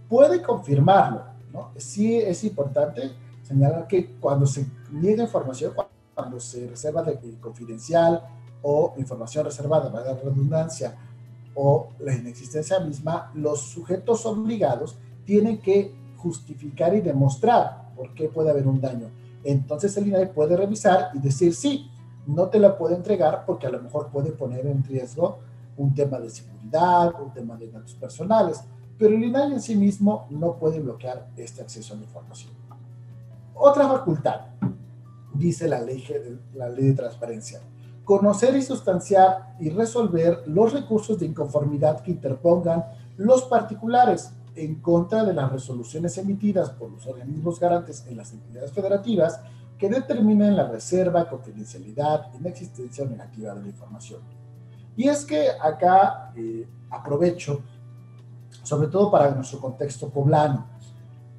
Puede confirmarlo, ¿no? Sí es importante señalar que cuando se niega información, cuando se reserva de confidencial o información reservada, para la redundancia, o la inexistencia misma, los sujetos obligados tienen que justificar y demostrar por qué puede haber un daño. Entonces el INAI puede revisar y decir, sí, no te la puedo entregar porque a lo mejor puede poner en riesgo un tema de seguridad, un tema de datos personales, pero el INAI en sí mismo no puede bloquear este acceso a la información. Otra facultad, dice la ley de transparencia, conocer y sustanciar y resolver los recursos de inconformidad que interpongan los particulares en contra de las resoluciones emitidas por los organismos garantes en las entidades federativas que determinen la reserva, confidencialidad, inexistencia o negativa de la información. Y es que acá aprovecho, sobre todo para nuestro contexto poblano,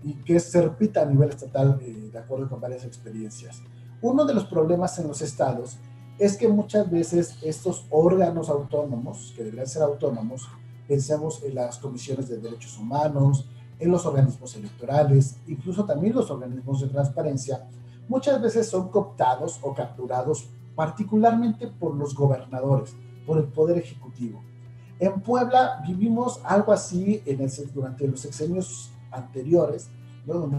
y que se repita a nivel estatal de acuerdo con varias experiencias. Uno de los problemas en los estados es que muchas veces estos órganos autónomos, que deberían ser autónomos, pensemos en las comisiones de derechos humanos, en los organismos electorales, incluso también los organismos de transparencia, muchas veces son cooptados o capturados particularmente por los gobernadores, por el Poder Ejecutivo. En Puebla vivimos algo así durante los sexenios anteriores, ¿no? Donde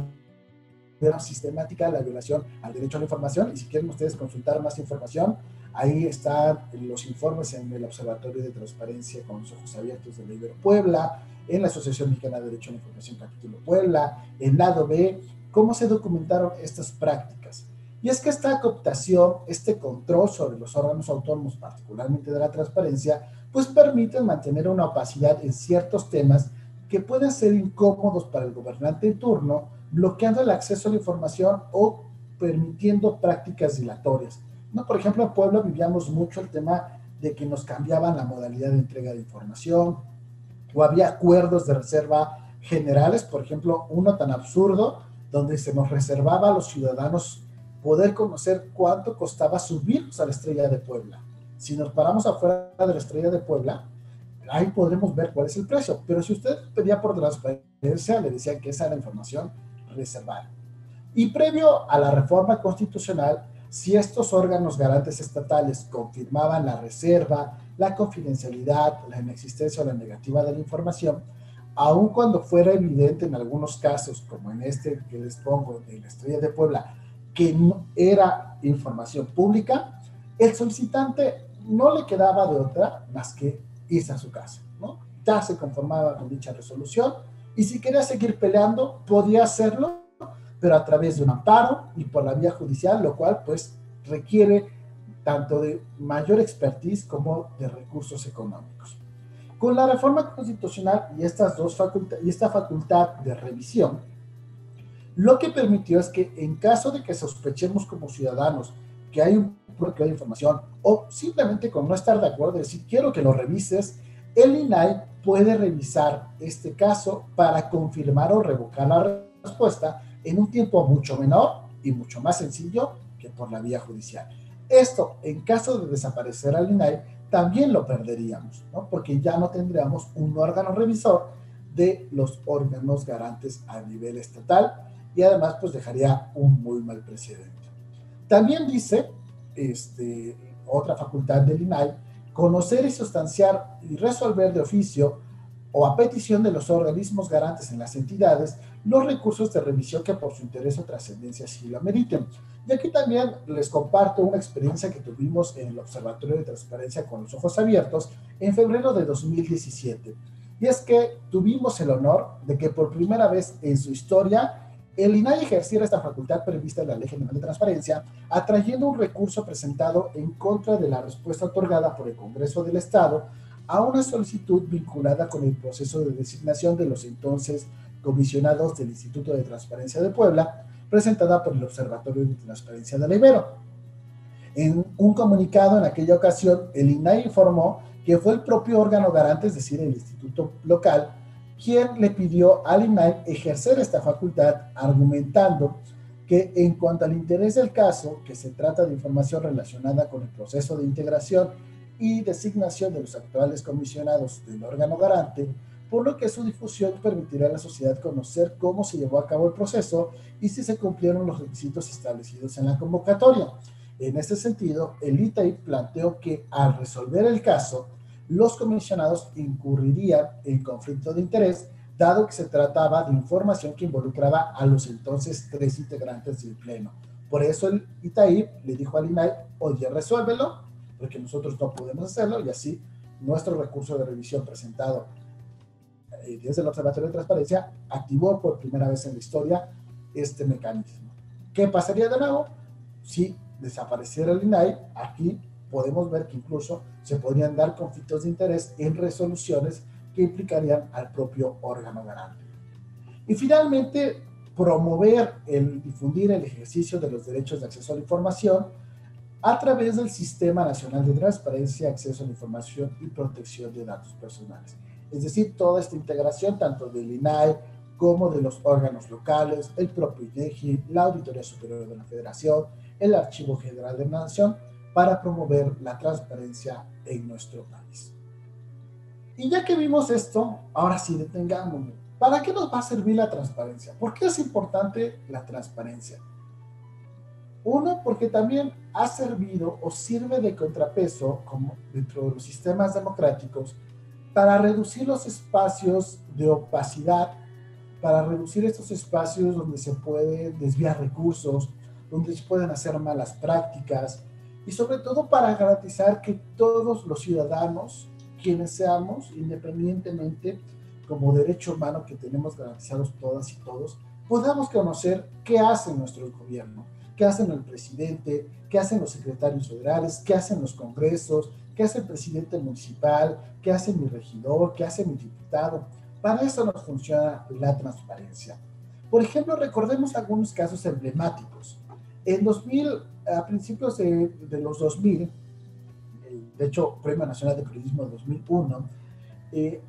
era sistemática la violación al derecho a la información, y si quieren ustedes consultar más información, ahí están los informes en el Observatorio de Transparencia con los Ojos Abiertos de la Ibero Puebla, en la Asociación Mexicana de Derecho a la Información Capítulo Puebla, en Lado B, cómo se documentaron estas prácticas. Y es que esta cooptación, este control sobre los órganos autónomos, particularmente de la transparencia, pues permiten mantener una opacidad en ciertos temas que pueden ser incómodos para el gobernante en turno, bloqueando el acceso a la información o permitiendo prácticas dilatorias. ¿No? Por ejemplo, en Puebla vivíamos mucho el tema de que nos cambiaban la modalidad de entrega de información, o había acuerdos de reserva generales, por ejemplo, uno tan absurdo, donde se nos reservaba a los ciudadanos poder conocer cuánto costaba subirnos a la Estrella de Puebla. Si nos paramos afuera de la Estrella de Puebla, ahí podremos ver cuál es el precio, pero si usted pedía por transparencia, le decían que esa era información reservada. Y previo a la reforma constitucional, si estos órganos garantes estatales confirmaban la reserva, la confidencialidad, la inexistencia o la negativa de la información, aun cuando fuera evidente en algunos casos, como en este que les pongo de la Estrella de Puebla, que no era información pública, el solicitante no le quedaba de otra más que irse a su casa, ¿no? Ya se conformaba con dicha resolución, y si quería seguir peleando, podía hacerlo, pero a través de un amparo y por la vía judicial, lo cual pues requiere tanto de mayor expertise como de recursos económicos. Con la reforma constitucional y esta facultad de revisión, lo que permitió es que en caso de que sospechemos como ciudadanos que hay un bloqueo de información, o simplemente con no estar de acuerdo, decir quiero que lo revises, el INAI puede revisar este caso para confirmar o revocar la respuesta en un tiempo mucho menor y mucho más sencillo que por la vía judicial. Esto, en caso de desaparecer al INAI, también lo perderíamos, ¿no? Porque ya no tendríamos un órgano revisor de los órganos garantes a nivel estatal, y además pues dejaría un muy mal precedente. También dice otra facultad del INAI, conocer y sustanciar y resolver de oficio o a petición de los organismos garantes en las entidades los recursos de revisión que por su interés o trascendencia sí lo ameriten. Y aquí también les comparto una experiencia que tuvimos en el Observatorio de Transparencia con los Ojos Abiertos en febrero de 2017. Y es que tuvimos el honor de que por primera vez en su historia el INAI ejerciera esta facultad prevista en la Ley General de Transparencia, atrayendo un recurso presentado en contra de la respuesta otorgada por el Congreso del Estado a una solicitud vinculada con el proceso de designación de los entonces comisionados del Instituto de Transparencia de Puebla, presentada por el Observatorio de Transparencia de la Ibero. En un comunicado en aquella ocasión, el INAI informó que fue el propio órgano garante, es decir, el instituto local, quien le pidió al INAI ejercer esta facultad, argumentando que en cuanto al interés del caso, que se trata de información relacionada con el proceso de integración y designación de los actuales comisionados del órgano garante, por lo que su difusión permitirá a la sociedad conocer cómo se llevó a cabo el proceso y si se cumplieron los requisitos establecidos en la convocatoria. En este sentido, el ITAI planteó que al resolver el caso, los comisionados incurrirían en conflicto de interés, dado que se trataba de información que involucraba a los entonces 3 integrantes del Pleno. Por eso el ITAI le dijo al INAI, oye, resuélvelo, porque nosotros no podemos hacerlo, y así nuestro recurso de revisión presentado desde el Observatorio de Transparencia activó por primera vez en la historia este mecanismo. ¿Qué pasaría de nuevo? Si desapareciera el INAI, aquí podemos ver que incluso se podrían dar conflictos de interés en resoluciones que implicarían al propio órgano garante. Y finalmente, promover el difundir el ejercicio de los derechos de acceso a la información a través del Sistema Nacional de Transparencia, Acceso a la Información y Protección de Datos Personales. Es decir, toda esta integración tanto del INAI como de los órganos locales, el propio INEGI, la Auditoría Superior de la Federación, el Archivo General de la Nación, para promover la transparencia en nuestro país. Y ya que vimos esto, ahora sí detengámonos. ¿Para qué nos va a servir la transparencia? ¿Por qué es importante la transparencia? Uno, porque también ha servido o sirve de contrapeso, como dentro de los sistemas democráticos, para reducir los espacios de opacidad, para reducir estos espacios donde se pueden desviar recursos, donde se pueden hacer malas prácticas, y sobre todo para garantizar que todos los ciudadanos, quienes seamos, independientemente como derecho humano que tenemos garantizados todas y todos, podamos conocer qué hace nuestro gobierno, qué hacen el presidente, qué hacen los secretarios federales, qué hacen los congresos, qué hace el presidente municipal, qué hace mi regidor, qué hace mi diputado. Para eso nos funciona la transparencia. Por ejemplo, recordemos algunos casos emblemáticos. En 2000, a principios de los 2000, de hecho, Premio Nacional de Periodismo de 2001,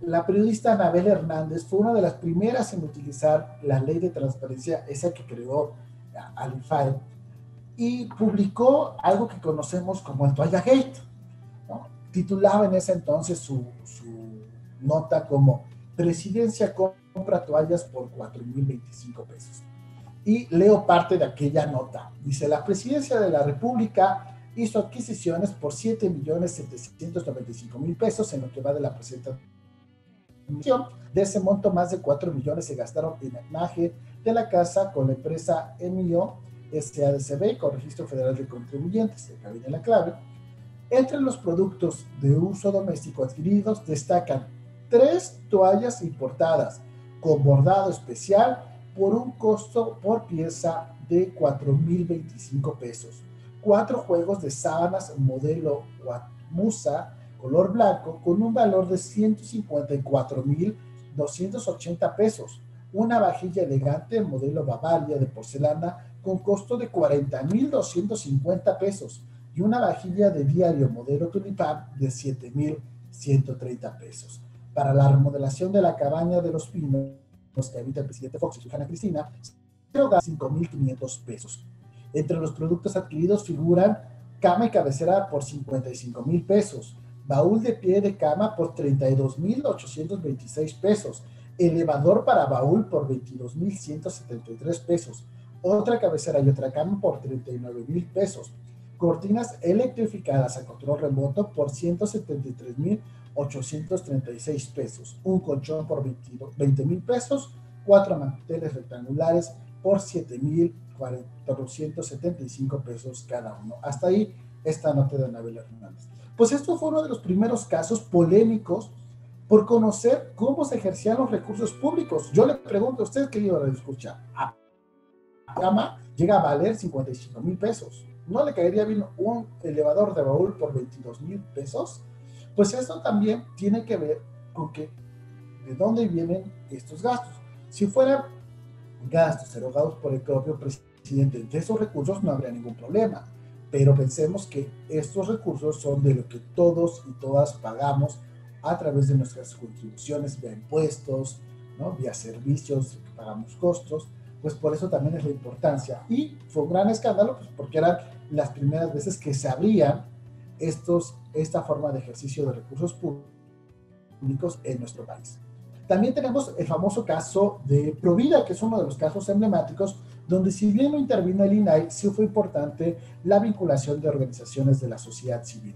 la periodista Anabel Hernández fue una de las primeras en utilizar la ley de transparencia, esa que creó Alifay, y publicó algo que conocemos como el Toalla Gate, ¿no? Titulaba en ese entonces su nota como Presidencia compra toallas por 4,025 pesos. Y leo parte de aquella nota. Dice, la Presidencia de la República hizo adquisiciones por 7,795,000 pesos en lo que va de la presente administración. De ese monto, más de 4 millones se gastaron en imagen de la casa con la empresa EMIO SADCB con Registro Federal de Contribuyentes, acá viene la clave. Entre los productos de uso doméstico adquiridos destacan 3 toallas importadas con bordado especial por un costo por pieza de 4,025 pesos. 4 juegos de sábanas modelo Musa color blanco con un valor de 154,280 pesos. Una vajilla elegante modelo Bavaria de porcelana con costo de 40,250 pesos y una vajilla de diario modelo Tulipán de 7,130 pesos. Para la remodelación de la cabaña de los Pinos que habita el presidente Fox y su hija Ana Cristina, se da 5,500 pesos. Entre los productos adquiridos figuran cama y cabecera por 55,000 pesos, baúl de pie de cama por 32,826 pesos, elevador para baúl por 22,173 pesos, otra cabecera y otra cama por 39,000 pesos, cortinas electrificadas a control remoto por 173,836 pesos, un colchón por 20,000 pesos, 4 manteles rectangulares por 7,475 pesos cada uno. Hasta ahí esta nota de Anabel Hernández. Pues esto fue uno de los primeros casos polémicos por conocer cómo se ejercían los recursos públicos. Yo le pregunto a usted, querido escucha, ¿a cama llega a valer 55,000 pesos? ¿No le caería bien un elevador de baúl por 22,000 pesos? Pues esto también tiene que ver con que de dónde vienen estos gastos. Si fueran gastos erogados por el propio presidente de esos recursos, no habría ningún problema. Pero pensemos que estos recursos son de lo que todos y todas pagamos a través de nuestras contribuciones vía impuestos, ¿no? Vía servicios, que pagamos costos. Pues por eso también es la importancia. Y fue un gran escándalo, pues porque eran las primeras veces que se abrían esta forma de ejercicio de recursos públicos en nuestro país. También tenemos el famoso caso de Provida, que es uno de los casos emblemáticos, donde si bien no intervino el INAI, sí fue importante la vinculación de organizaciones de la sociedad civil.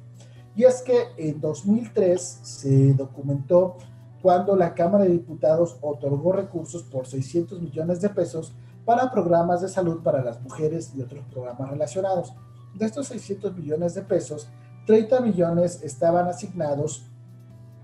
Y es que en 2003 se documentó cuando la Cámara de Diputados otorgó recursos por 600 millones de pesos para programas de salud para las mujeres y otros programas relacionados. De estos 600 millones de pesos, 30 millones estaban asignados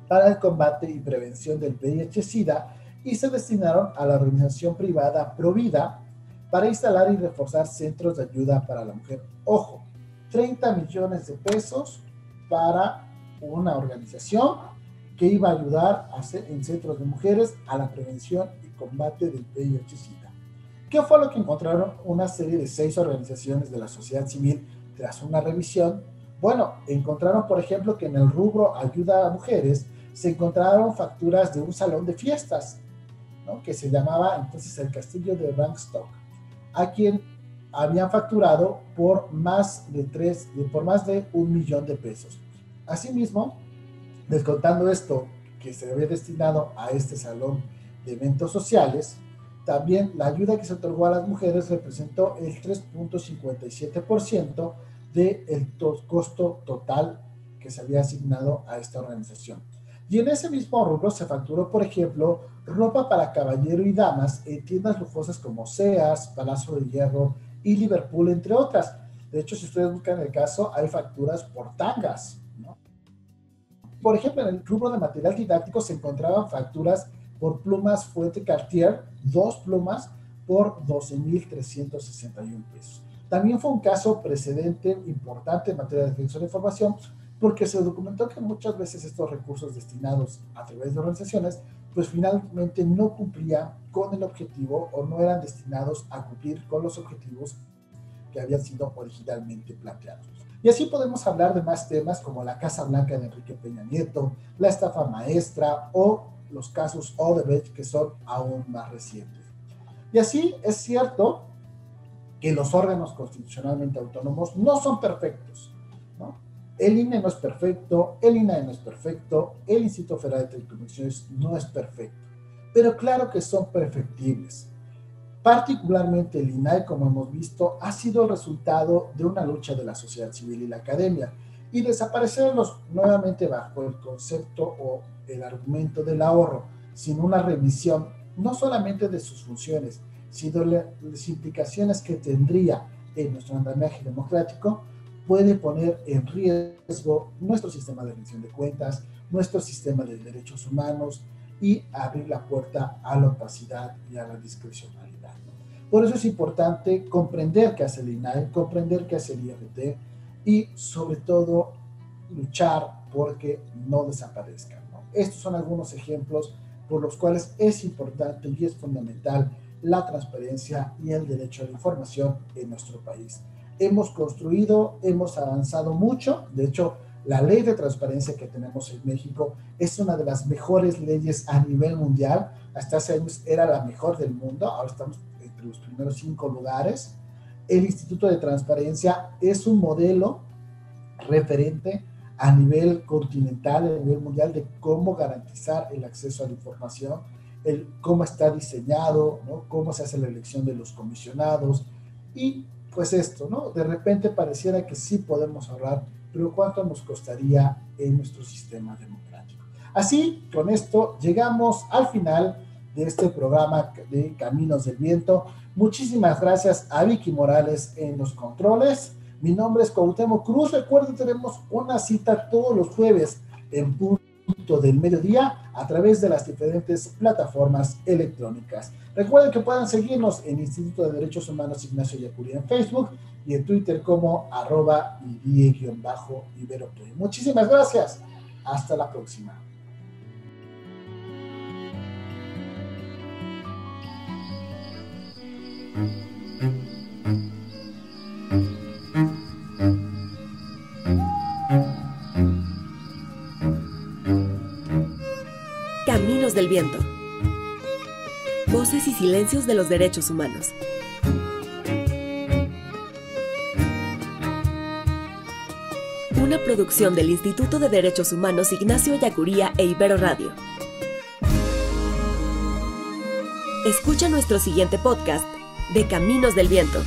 para el combate y prevención del VIH-Sida y se destinaron a la organización privada Provida para instalar y reforzar centros de ayuda para la mujer. Ojo, 30 millones de pesos para una organización que iba a ayudar en centros de mujeres a la prevención y combate del VIH-Sida. ¿Qué fue lo que encontraron una serie de 6 organizaciones de la sociedad civil tras una revisión? Bueno, encontraron, por ejemplo, que en el rubro ayuda a mujeres se encontraron facturas de un salón de fiestas, ¿no?, que se llamaba entonces el Castillo de Bankstock, a quien habían facturado por más de $1 millón. Asimismo, descontando esto que se había destinado a este salón de eventos sociales, también la ayuda que se otorgó a las mujeres representó el 3.57% del costo total que se había asignado a esta organización. Y en ese mismo rubro se facturó, por ejemplo, ropa para caballero y damas en tiendas lujosas como Sears, Palacio de Hierro y Liverpool, entre otras. De hecho, si ustedes buscan el caso, hay facturas por tangas, ¿no? Por ejemplo, en el rubro de material didáctico se encontraban facturas por plumas Fuente Cartier, 2 plumas por $12,361. También fue un caso precedente importante en materia de defensa de información, porque se documentó que muchas veces estos recursos destinados a través de organizaciones, pues finalmente no cumplían con el objetivo o no eran destinados a cumplir con los objetivos que habían sido originalmente planteados. Y así podemos hablar de más temas como la Casa Blanca de Enrique Peña Nieto, la estafa maestra o los casos Odebrecht, que son aún más recientes. Y así es cierto que los órganos constitucionalmente autónomos no son perfectos, ¿no? El INE no es perfecto, el INAI no es perfecto, el Instituto Federal de Telecomunicaciones no es perfecto, pero claro que son perfectibles. Particularmente el INAI, como hemos visto, ha sido el resultado de una lucha de la sociedad civil y la academia, y desaparecerlos nuevamente bajo el concepto o el argumento del ahorro, sin una revisión no solamente de sus funciones, sino de las implicaciones que tendría en nuestro andamiaje democrático, puede poner en riesgo nuestro sistema de rendición de cuentas, nuestro sistema de derechos humanos y abrir la puerta a la opacidad y a la discrecionalidad. Por eso es importante comprender qué hace el INAI, comprender qué hace el IFT y sobre todo luchar porque no desaparezcan, ¿no? Estos son algunos ejemplos por los cuales es importante y es fundamental la transparencia y el derecho a la información en nuestro país. Hemos construido, hemos avanzado mucho. De hecho, la ley de transparencia que tenemos en México es una de las mejores leyes a nivel mundial. Hasta hace años era la mejor del mundo, ahora estamos entre los primeros 5 lugares. El Instituto de Transparencia es un modelo referente a nivel continental, a nivel mundial, de cómo garantizar el acceso a la información, cómo está diseñado, ¿no?, cómo se hace la elección de los comisionados. Y pues esto, ¿no? De repente pareciera que sí podemos ahorrar, pero ¿cuánto nos costaría en nuestro sistema democrático? Así, con esto llegamos al final de este programa de Caminos del Viento. Muchísimas gracias a Vicky Morales en los controles. Mi nombre es Cuauhtémoc Cruz. Recuerden, tenemos una cita todos los jueves en punto del mediodía a través de las diferentes plataformas electrónicas. Recuerden que pueden seguirnos en Instituto de Derechos Humanos Ignacio Ellacuría en Facebook y en Twitter como @idie_ibero. Muchísimas gracias. Hasta la próxima.
Caminos del Viento. Voces y silencios de los derechos humanos. Una producción del Instituto de Derechos Humanos Ignacio Ellacuría e Ibero Radio. Escucha nuestro siguiente podcast de Caminos del Viento.